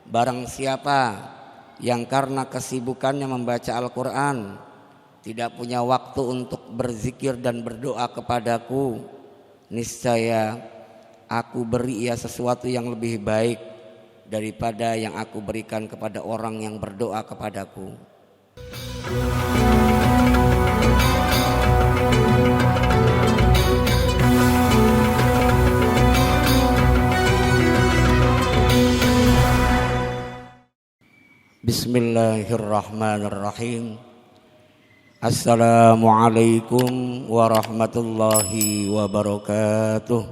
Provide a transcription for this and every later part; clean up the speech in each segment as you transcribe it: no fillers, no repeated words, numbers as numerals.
Barang siapa yang karena kesibukannya membaca Al-Quran tidak punya waktu untuk berzikir dan berdoa kepadaku, niscaya aku beri ia sesuatu yang lebih baik daripada yang aku berikan kepada orang yang berdoa kepadaku. Bismillahirrahmanirrahim. Assalamualaikum warahmatullahi wabarakatuh.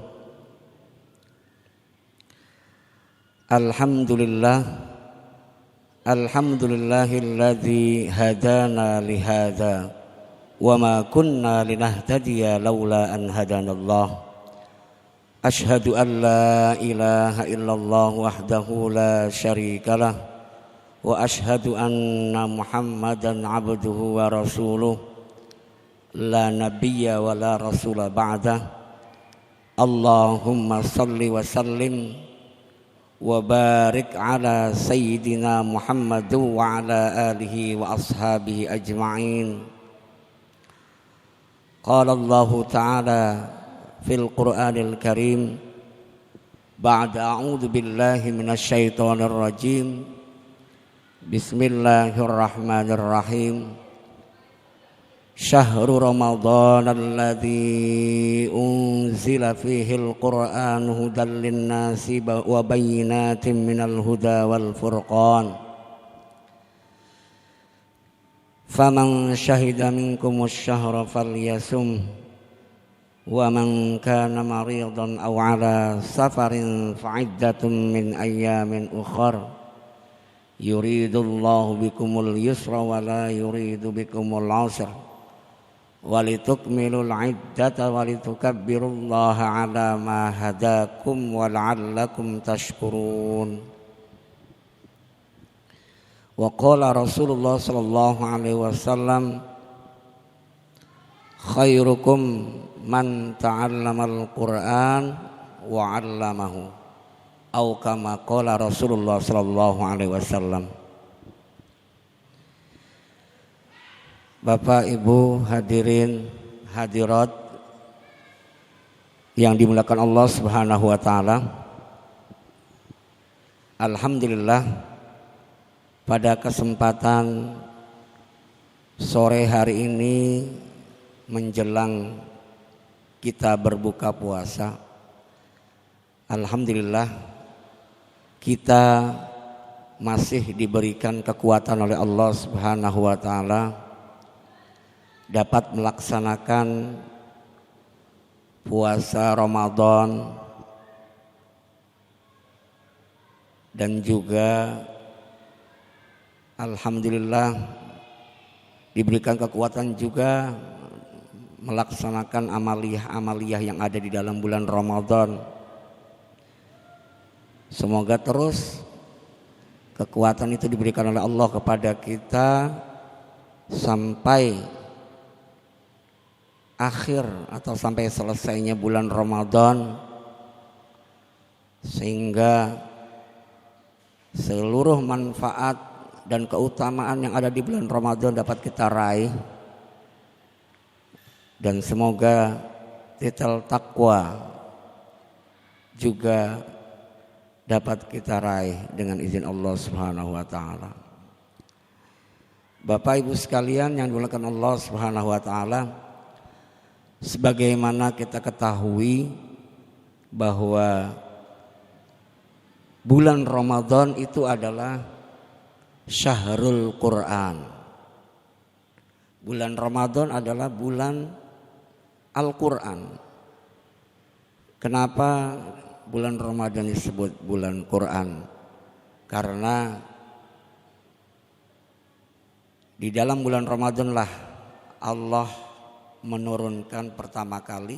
Alhamdulillahilladzi hadana lihadza wa ma kunna linahtadiya laula an hadanallah. Asyhadu an la ilaha illallah wahdahu la syarikalah wa ashhadu anna Muhammadan abduhu wa rasuluh la nabiyya wa la rasula ba'dah. Allahumma salli wa sallim wa barik ala sayyidina Muhammad wa ala alihi wa ashabihi ajma'in. Qala Allah ta'ala fil Qur'anil Karim ba'da a'udzu billahi minasy syaithanir rajim. Bismillahirrahmanirrahim. Syahrul Ramadan alladzi unzila fihil Qur'an hudan linnasi wa bayyinatin minal huda wal furqan. Faman syahida minkumus syahra falyasum wa man kana maridan aw ala safarin fa'iddatun min ayyamin ukhra. Yuridullahu bikumul yusra wa la yuridu bikumul usra walitukmilul iddata walitukabbirullaha ala ma hadakum wa la'allakum tashkurun. Wa qala Rasulullah sallallahu alaihi wasallam khairukum man ta'allamal Qur'an wa 'allamahu. Au kama qala Rasulullah sallallahu alaihi wasallam. Bapak Ibu hadirin hadirat yang dimuliakan Allah Subhanahu wa taala. Alhamdulillah pada kesempatan sore hari ini menjelang kita berbuka puasa, alhamdulillah kita masih diberikan kekuatan oleh Allah Subhanahu wa taala dapat melaksanakan puasa Ramadan dan juga alhamdulillah diberikan kekuatan juga melaksanakan amaliyah yang ada di dalam bulan Ramadan. Semoga terus kekuatan itu diberikan oleh Allah kepada kita sampai akhir atau sampai selesainya bulan Ramadan, sehingga seluruh manfaat dan keutamaan yang ada di bulan Ramadan dapat kita raih, dan semoga titel takwa juga dapat kita raih dengan izin Allah Subhanahu wa taala. Bapak Ibu sekalian yang dimuliakan Allah Subhanahu wa taala, sebagaimana kita ketahui bahwa bulan Ramadan itu adalah Syahrul Quran. Bulan Ramadan adalah bulan Al-Quran. Kenapa bulan Ramadan disebut bulan Quran? Karena di dalam bulan Ramadan lah Allah menurunkan pertama kali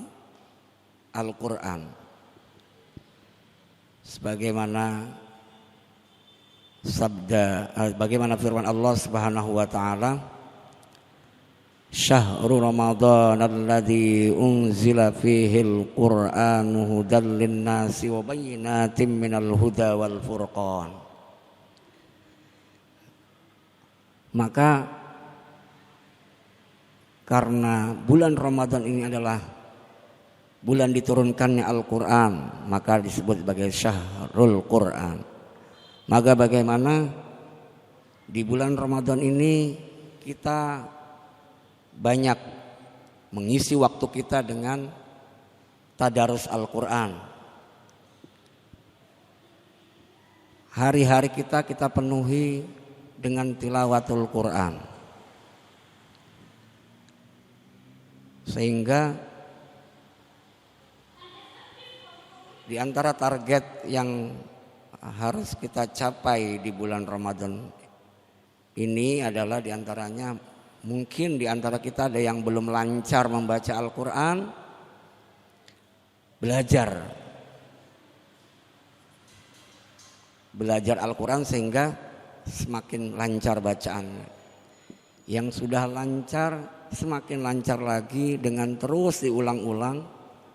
Al-Quran. Sebagaimana bagaimana firman Allah Subhanahu wa taala, Syahrul Ramadan alladzi unzila fihil Qur'anu hudan linnasi wa bayyinatin minal huda wal furqan. Maka karena bulan Ramadan ini adalah bulan diturunkannya Al-Quran, maka disebut sebagai Syahrul Quran. Maka bagaimana di bulan Ramadan ini kita banyak mengisi waktu kita dengan tadarus Al-Quran. Hari-hari kita penuhi dengan tilawatul Quran, sehingga di antara target yang harus kita capai di bulan Ramadan ini adalah di antaranya, mungkin di antara kita ada yang belum lancar membaca Al-Quran, belajar Al-Quran sehingga semakin lancar bacaannya. Yang sudah lancar semakin lancar lagi dengan terus diulang-ulang,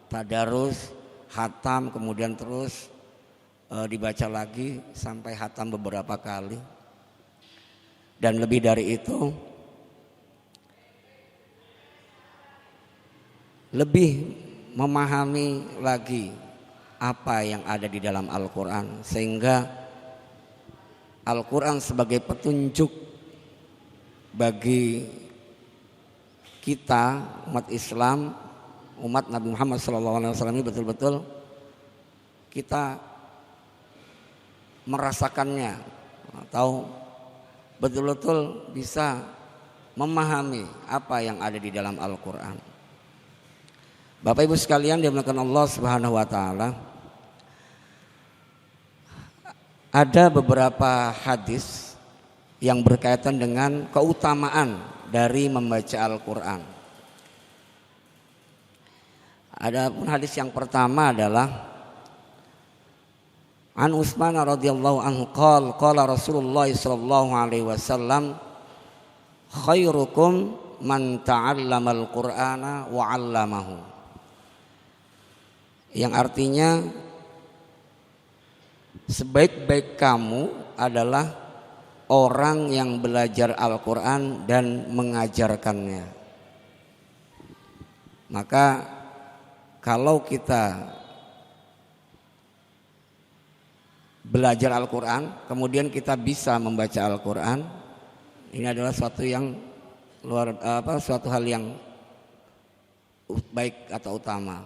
tadarus, khatam, kemudian terus dibaca lagi sampai khatam beberapa kali. Dan lebih dari itu, lebih memahami lagi apa yang ada di dalam Al-Quran, sehingga Al-Quran sebagai petunjuk bagi kita umat Islam, umat Nabi Muhammad SAW ini betul-betul kita merasakannya atau betul-betul bisa memahami apa yang ada di dalam Al-Quran. Bapak Ibu sekalian dimuliakan Allah Subhanahu wa taala, ada beberapa hadis yang berkaitan dengan keutamaan dari membaca Al-Quran. Adapun hadis yang pertama adalah An Utsman radhiyallahu anhu qala Rasulullah sallallahu alaihi wasallam khairukum man ta'allamal Qur'ana wa 'allamahu. Yang artinya sebaik-baik kamu adalah orang yang belajar Al-Quran dan mengajarkannya. Maka kalau kita belajar Al-Quran kemudian kita bisa membaca Al-Quran, ini adalah suatu hal yang baik atau utama.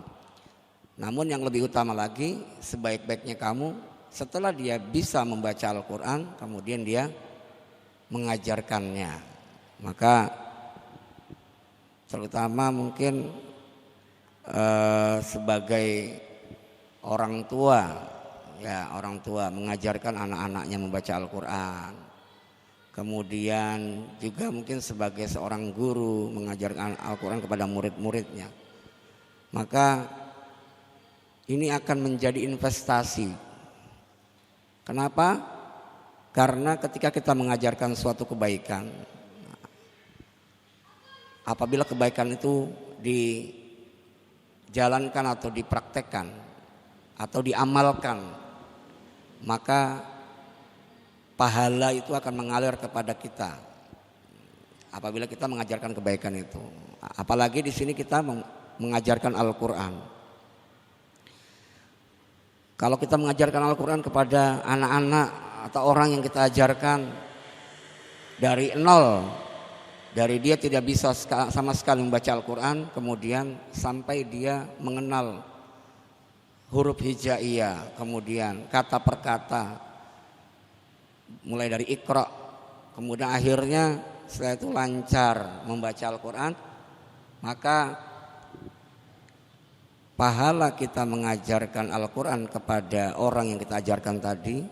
Namun yang lebih utama lagi, sebaik-baiknya kamu setelah dia bisa membaca Al-Quran kemudian dia mengajarkannya. Maka terutama mungkin sebagai orang tua mengajarkan anak-anaknya membaca Al-Quran, kemudian juga mungkin sebagai seorang guru mengajarkan Al-Quran kepada murid-muridnya, maka ini akan menjadi investasi. Kenapa? Karena ketika kita mengajarkan suatu kebaikan, apabila kebaikan itu dijalankan atau dipraktekkan atau diamalkan, maka pahala itu akan mengalir kepada kita apabila kita mengajarkan kebaikan itu. Apalagi di sini kita mengajarkan Al-Quran. Kalau kita mengajarkan Al-Quran kepada anak-anak atau orang yang kita ajarkan dari nol, dari dia tidak bisa sama sekali membaca Al-Quran, kemudian sampai dia mengenal huruf hijaiyah, kemudian kata per kata, mulai dari Iqra, kemudian akhirnya setelah itu lancar membaca Al-Quran, maka pahala kita mengajarkan Al-Quran kepada orang yang kita ajarkan tadi,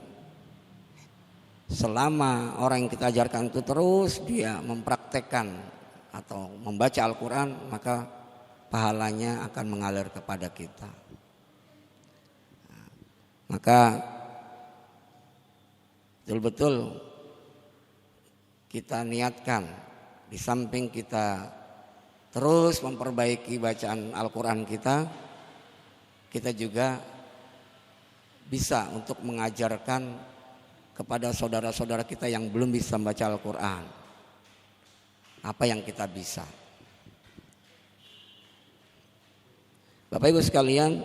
selama orang yang kita ajarkan itu terus dia mempraktekkan atau membaca Al-Quran, maka pahalanya akan mengalir kepada kita. Maka betul-betul kita niatkan, di samping kita terus memperbaiki bacaan Al-Quran kita juga bisa untuk mengajarkan kepada saudara-saudara kita yang belum bisa membaca Al-Quran. apa yang kita bisa. Bapak Ibu sekalian,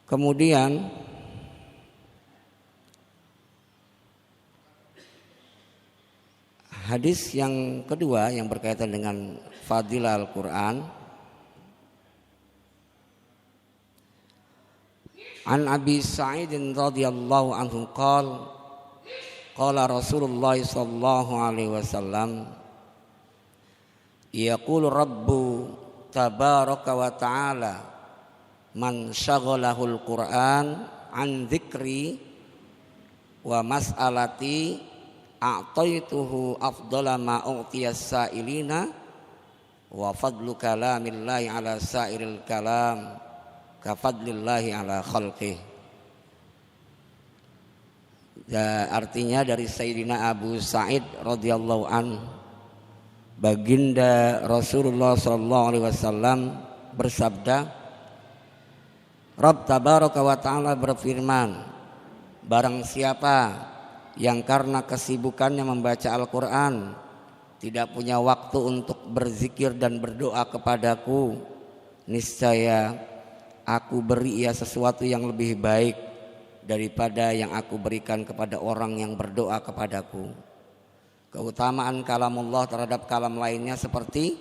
kemudian hadis yang kedua yang berkaitan dengan fadilah Al-Quran. An Abi Sa'id radhiyallahu anhu qala Rasulullah sallallahu alaihi wasallam yaqulu Rabbu tabaraka wa ta'ala man syaghalahul Qur'an an dzikri wa mas'alati a'taituhu afdala ma u'tiyas sa'ilina wa fadlu kalamillahi ala sa'iril kalam ka fadlillahi ala khalqih. Artinya dari Sayyidina Abu Sa'id radhiyallahu anhu, baginda Rasulullah sallallahu alaihi wasallam bersabda, Rabb tabaraka wa ta'ala berfirman, barang siapa yang karena kesibukannya membaca Al-Quran tidak punya waktu untuk berzikir dan berdoa kepadaku, niscaya aku beri ia sesuatu yang lebih baik daripada yang aku berikan kepada orang yang berdoa kepadaku. Keutamaan kalamullah terhadap kalam lainnya seperti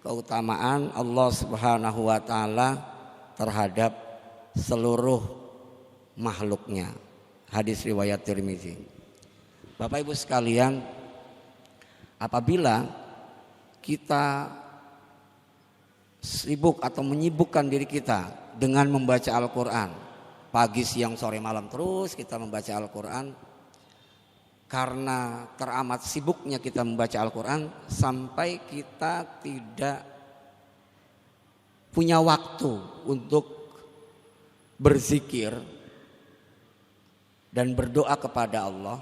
keutamaan Allah Subhanahu wa ta'ala terhadap seluruh makhluknya. Hadis riwayat Tirmizi. Bapak Ibu sekalian, apabila kita sibuk atau menyibukkan diri kita dengan membaca Al-Quran, pagi, siang, sore, malam terus kita membaca Al-Quran, karena teramat sibuknya kita membaca Al-Quran sampai kita tidak punya waktu untuk berzikir dan berdoa kepada Allah.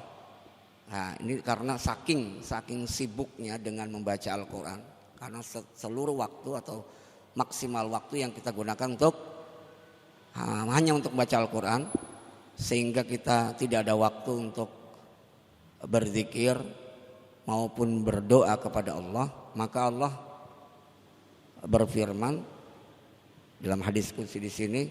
Nah, ini karena saking sibuknya dengan membaca Al-Quran, karena seluruh waktu atau maksimal waktu yang kita gunakan untuk hanya untuk baca Al-Quran, sehingga kita tidak ada waktu untuk berzikir maupun berdoa kepada Allah. Maka Allah berfirman dalam hadis qudsi di sini,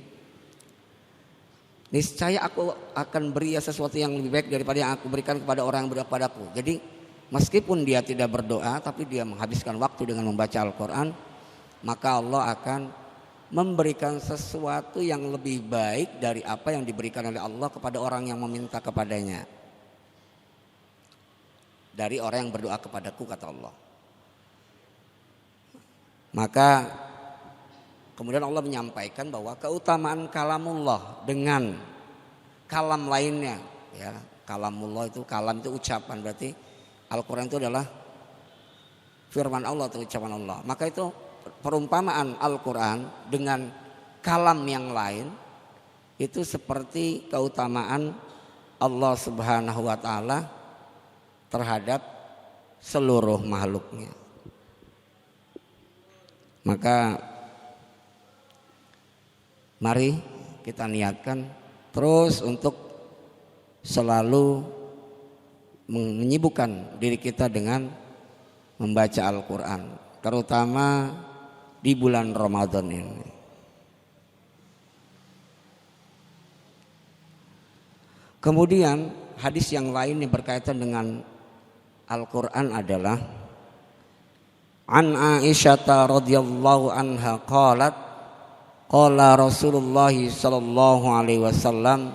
niscaya aku akan beri sesuatu yang lebih baik daripada yang aku berikan kepada orang yang berdoa kepadaku. Jadi meskipun dia tidak berdoa, tapi dia menghabiskan waktu dengan membaca Al-Quran, maka Allah akan memberikan sesuatu yang lebih baik dari apa yang diberikan oleh Allah kepada orang yang meminta kepadanya. Dari orang yang berdoa kepadaku, kata Allah. Maka kemudian Allah menyampaikan bahwa keutamaan kalamullah dengan kalam lainnya, ya, kalamullah itu, kalam itu ucapan, berarti Al-Quran itu adalah firman Allah atau ucapan Allah. Maka itu perumpamaan Al-Quran dengan kalam yang lain itu seperti keutamaan Allah Subhanahu wa ta'ala terhadap seluruh makhluknya. Maka mari kita niatkan terus untuk selalu menyibukkan diri kita dengan membaca Al-Quran, terutama di bulan Ramadan ini. Kemudian hadis yang lain yang berkaitan dengan Al-Quran adalah An Aisyah radhiyallahu anha qalat qala Rasulullah sallallahu alaihi wasallam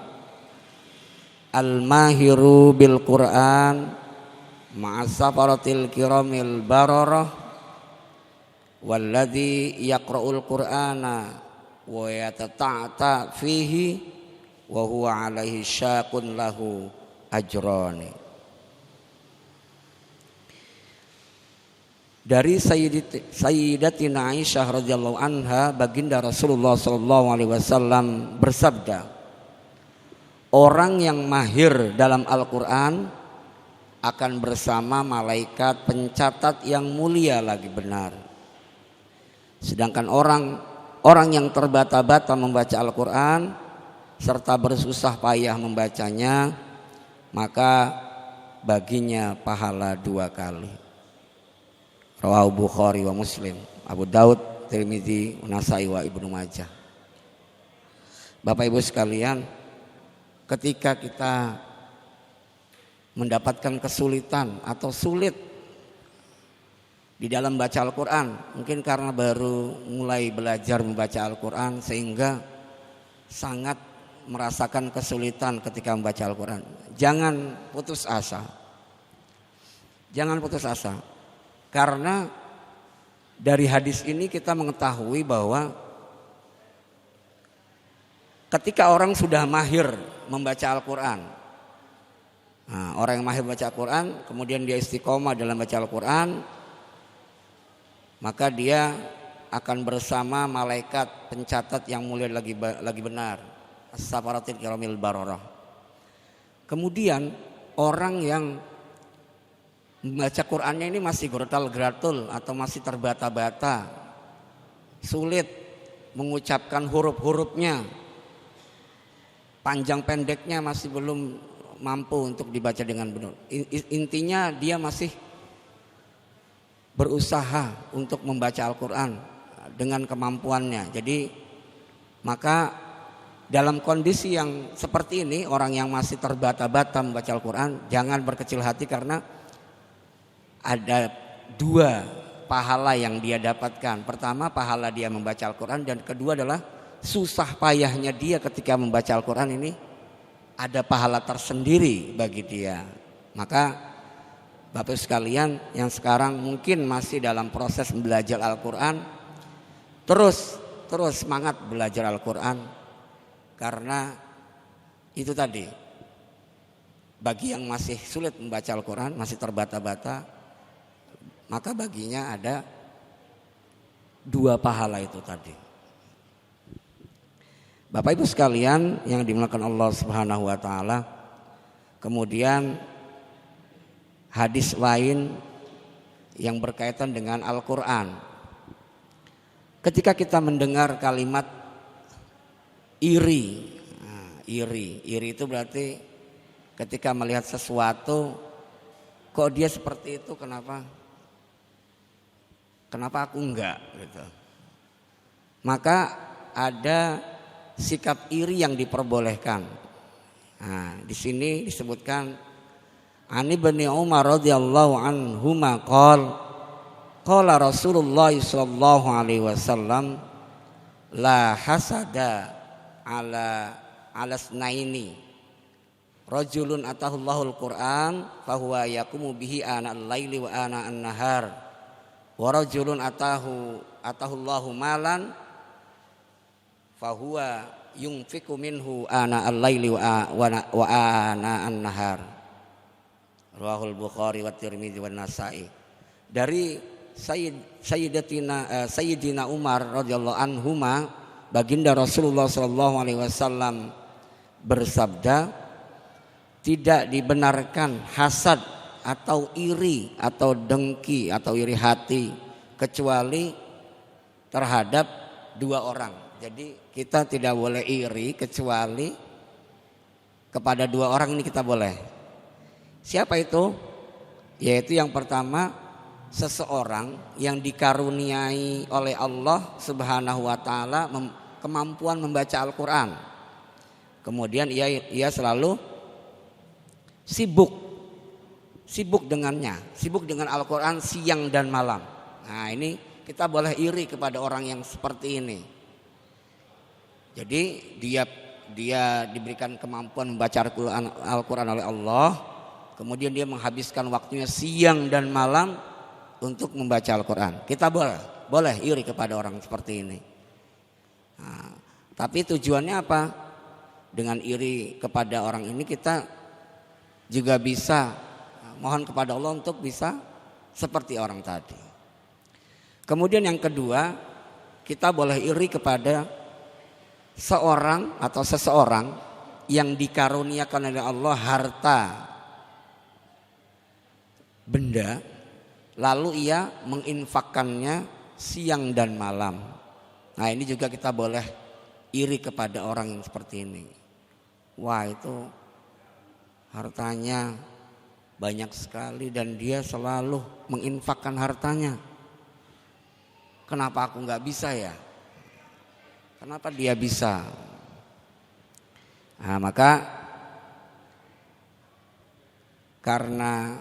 al-mahiru bil Quran ma'asafaratil kiramil bararah walladzi yaqra'ul Qur'ana wa yatata'ta fihi wa huwa alaihi syaqun lahu ajrani. Dari Sayyidatina Aisyah radhiyallahu anha, baginda Rasulullah sallallahu alaihi wasallam bersabda, orang yang mahir dalam Al-Quran akan bersama malaikat pencatat yang mulia lagi benar. Sedangkan orang yang terbata-bata membaca Al-Quran serta bersusah payah membacanya, maka baginya pahala 2 kali. Rawahu Bukhari wa Muslim, Abu Daud, Tirmidzi, Nasai wa Ibnu Majah. Bapak Ibu sekalian, ketika kita mendapatkan kesulitan atau sulit di dalam baca Al-Quran, mungkin karena baru mulai belajar membaca Al-Quran sehingga sangat merasakan kesulitan ketika membaca Al-Quran, jangan putus asa. Jangan putus asa, karena dari hadis ini kita mengetahui bahwa ketika orang sudah mahir membaca Al-Quran, nah, orang yang mahir membaca Al-Quran kemudian dia istiqomah dalam baca Al-Quran, maka dia akan bersama malaikat pencatat yang mulia lagi benar, as-safaratil kiramil bararah. Kemudian orang yang membaca Qur'annya ini masih grotal-gratul atau masih terbata-bata, sulit mengucapkan huruf-hurufnya, panjang pendeknya masih belum mampu untuk dibaca dengan benar. Intinya dia masih berusaha untuk membaca Al-Quran dengan kemampuannya. Jadi maka dalam kondisi yang seperti ini, orang yang masih terbata-bata membaca Al-Quran, jangan berkecil hati, karena ada 2 pahala yang dia dapatkan. Pertama, pahala dia membaca Al-Quran, dan kedua adalah susah payahnya dia ketika membaca Al-Quran ini ada pahala tersendiri bagi dia. Maka Bapak sekalian yang sekarang mungkin masih dalam proses belajar Al-Quran, terus semangat belajar Al-Quran, karena itu tadi, bagi yang masih sulit membaca Al-Quran, masih terbata-bata, maka baginya ada 2 pahala itu tadi. Bapak Ibu sekalian yang dimuliakan Allah Subhanahu wa taala, kemudian hadis lain yang berkaitan dengan Al-Quran. Ketika kita mendengar kalimat iri, iri itu berarti ketika melihat sesuatu, kok dia seperti itu, kenapa aku enggak gitu. Maka ada sikap iri yang diperbolehkan. Nah, di sini disebutkan Ani bin Umar radhiyallahu anhuma qala Rasulullah sallallahu alaihi wasallam la hasada ala snaini rajulun atahullahul Qur'an fahuwa yaqumu bihi ana al-laili wa ana an-nahar wa rajulun atahullahu malan fahuwa yunfiqu minhu ana al-laili wa ana an-nahar. Rawahul Bukhari wa Tirmidzi wa Nasai. Dari Sayyidina Umar radhiyallahu anhuma, baginda Rasulullah sallallahu alaihi wasallam bersabda, tidak dibenarkan hasad atau iri atau dengki atau iri hati kecuali terhadap 2 orang. Jadi kita tidak boleh iri kecuali kepada 2 orang ini kita boleh. Siapa itu? Yaitu yang pertama, seseorang yang dikaruniai oleh Allah Subhanahu wa taala kemampuan membaca Al-Quran. Kemudian ia selalu sibuk dengannya, sibuk dengan Al-Quran siang dan malam. Nah, ini kita boleh iri kepada orang yang seperti ini. Jadi dia diberikan kemampuan membaca Al-Quran oleh Allah, kemudian dia menghabiskan waktunya siang dan malam untuk membaca Al-Quran. Kita boleh iri kepada orang seperti ini. Nah, tapi tujuannya apa? Dengan iri kepada orang ini kita juga bisa mohon kepada Allah untuk bisa seperti orang tadi. Kemudian yang kedua, kita boleh iri kepada seorang atau seseorang yang dikaruniakan oleh Allah harta, benda, lalu ia menginfakkannya siang dan malam. Nah, ini juga kita boleh iri kepada orang yang seperti ini. Wah, itu hartanya banyak sekali dan dia selalu menginfakkan hartanya. Kenapa aku nggak bisa ya? Kenapa dia bisa? Nah, maka karena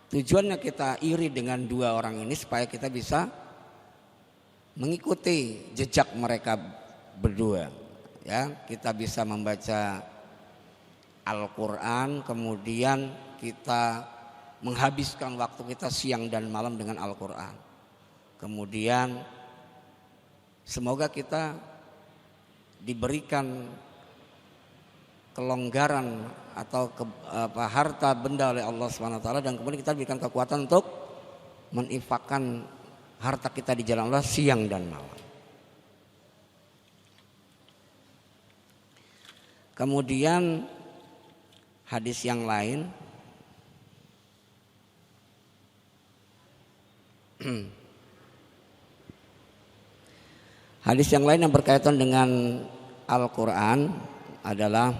tujuannya kita iri dengan dua orang ini supaya kita bisa mengikuti jejak mereka berdua. Ya, kita bisa membaca Al-Quran, kemudian kita menghabiskan waktu kita siang dan malam dengan Al-Quran. Kemudian semoga kita diberikan kelonggaran atau harta benda oleh Allah SWT, dan kemudian kita diberikan kekuatan untuk menginfakkan harta kita di jalan Allah siang dan malam. Kemudian hadis yang lain hadis yang lain yang berkaitan dengan Al-Quran adalah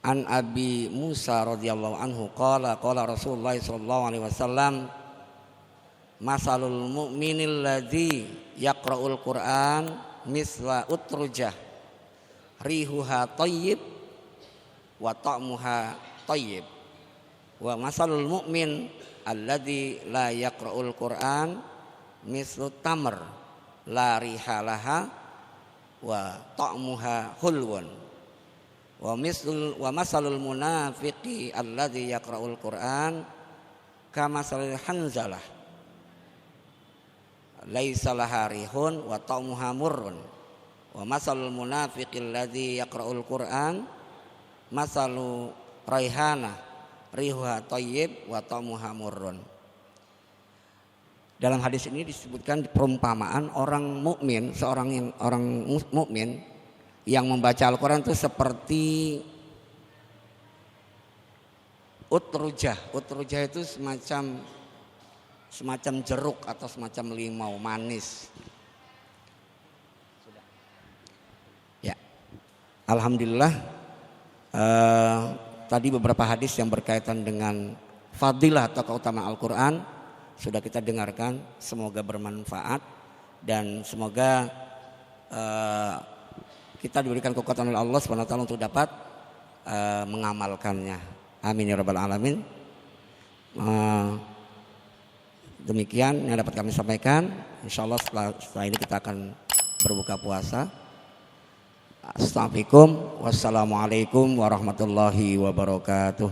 An Abi Musa radhiyallahu anhu qala Rasulullah sallallahu alaihi wasallam masalul mu'minil ladzi yaqra'ul Qur'an misla utrujah rihuha thayyib wa ta'muha thayyib wa masalul mu'min alladzi la yaqra'ul Qur'an mislu tamr la rihalaha wa ta'muha hulwun wa masalul munafiqi alladzi yaqra'ul Qur'an kama masalil hanzalah laisa laha rihun wa ta'muha murrun wa masalul munafiqi alladzi yaqra'ul Qur'an masalu raihana rihuha thayyib wa ta'muha murrun. Dalam hadis ini disebutkan perumpamaan orang mukmin, orang mukmin yang membaca Al-Quran itu seperti utrujah. Utrujah itu semacam jeruk atau semacam limau manis. Ya, alhamdulillah. Tadi beberapa hadis yang berkaitan dengan fadilah atau keutamaan Al-Quran sudah kita dengarkan. Semoga bermanfaat dan semoga kita diberikan kekuatan oleh Allah SWT untuk dapat mengamalkannya. Amin ya rabbal alamin. Demikian yang dapat kami sampaikan. Insyaallah setelah ini kita akan berbuka puasa. Assalamualaikum wassalamualaikum warahmatullahi wabarakatuh.